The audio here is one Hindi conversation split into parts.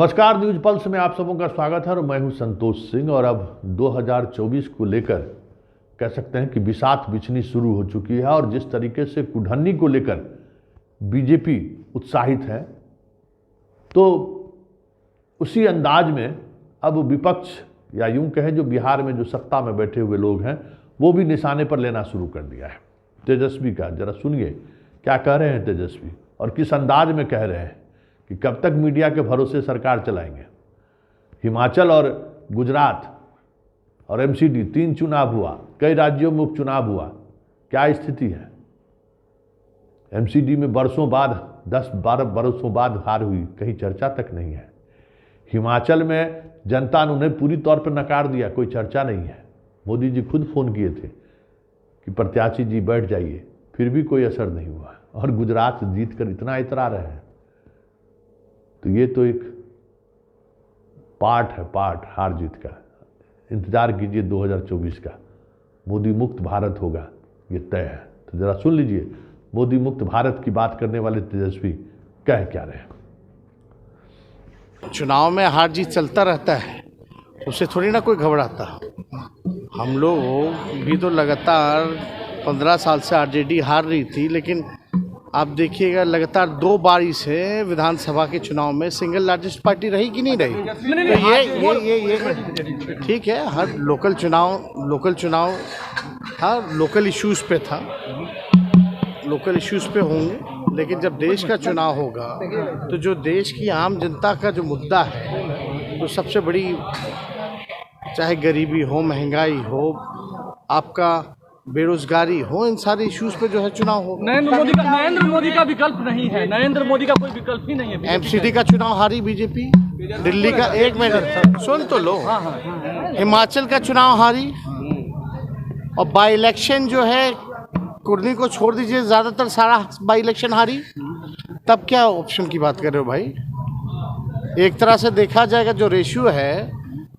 नमस्कार, न्यूज पल्स में आप सबों का स्वागत है और मैं हूं संतोष सिंह। और अब 2024 को लेकर कह सकते हैं कि बिसात बिछनी शुरू हो चुकी है और जिस तरीके से कुढ़न्नी को लेकर बीजेपी उत्साहित है, तो उसी अंदाज में अब विपक्ष या यूं कहें जो बिहार में जो सत्ता में बैठे हुए लोग हैं वो भी निशाने पर लेना शुरू कर दिया है तेजस्वी का। जरा सुनिए क्या कह रहे हैं तेजस्वी और किस अंदाज में कह रहे हैं कि कब तक मीडिया के भरोसे सरकार चलाएंगे। हिमाचल और गुजरात और एमसीडी 3 चुनाव हुआ, कई राज्यों में उपचुनाव हुआ, क्या स्थिति है। एमसीडी में वर्षों बाद 10-12 वर्षों बाद हार हुई, कहीं चर्चा तक नहीं है। हिमाचल में जनता ने उन्हें पूरी तौर पर नकार दिया, कोई चर्चा नहीं है। मोदी जी खुद फोन किए थे कि प्रत्याशी जी बैठ जाइए, फिर भी कोई असर नहीं हुआ। और गुजरात जीत कर इतना इतरा रहे हैं, तो ये तो एक पार्ट है, हार जीत का। इंतजार कीजिए 2024 का, मोदी मुक्त भारत होगा, ये तय है। तो जरा सुन लीजिए मोदी मुक्त भारत की बात करने वाले तेजस्वी कह क्या रहे हैं। चुनाव में हार जीत चलता रहता है, उससे थोड़ी ना कोई घबराता। हम लोग भी तो लगातार 15 साल से आरजेडी हार रही थी, लेकिन आप देखिएगा लगातार 2 बारी से विधानसभा के चुनाव में सिंगल लार्जेस्ट पार्टी रही कि नहीं रही। तो ये ठीक है, हर लोकल चुनाव था, लोकल इश्यूज़ पे था, लोकल इश्यूज़ पे होंगे। लेकिन जब देश का चुनाव होगा तो जो देश की आम जनता का जो मुद्दा है, तो सबसे बड़ी, चाहे गरीबी हो, महंगाई हो, आपका बेरोजगारी हो, इन सारे इश्यूज पे जो है चुनाव हो। नरेंद्र मोदी का विकल्प नहीं है, नरेंद्र मोदी का कोई विकल्प ही नहीं है। एमसीडी का चुनाव हारी बीजेपी, दिल्ली का, एक मिनट सुन तो लो, हिमाचल का चुनाव हारी, और बाई इलेक्शन जो है कुर्नी को छोड़ दीजिए, ज्यादातर सारा बाई इलेक्शन हारी। तब क्या ऑप्शन की बात कर रहे हो भाई। एक तरह से देखा जाएगा जो रेशियो है,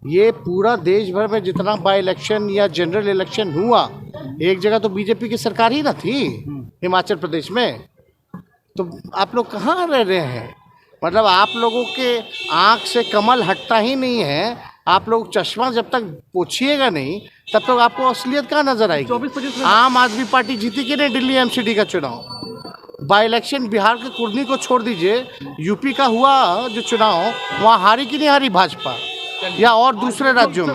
ये पूरा देश भर में जितना बाई इलेक्शन या जनरल इलेक्शन हुआ, एक जगह तो बीजेपी की सरकार ही ना थी, हिमाचल प्रदेश में। तो आप लोग कहाँ रह रहे हैं? मतलब आप लोगों के आँख से कमल हटता ही नहीं है। आप लोग चश्मा जब तक पोछिएगा नहीं, तब तक आपको असलियत कहाँ नजर आएगी। आम आदमी पार्टी जीती कि नहीं दिल्ली एमसीडी का चुनाव। बाई इलेक्शन बिहार के कुर्नी को छोड़ दीजिए, यूपी का हुआ जो चुनाव, वहाँ हारी कि नहीं हारी भाजपा, या और दूसरे राज्यों में।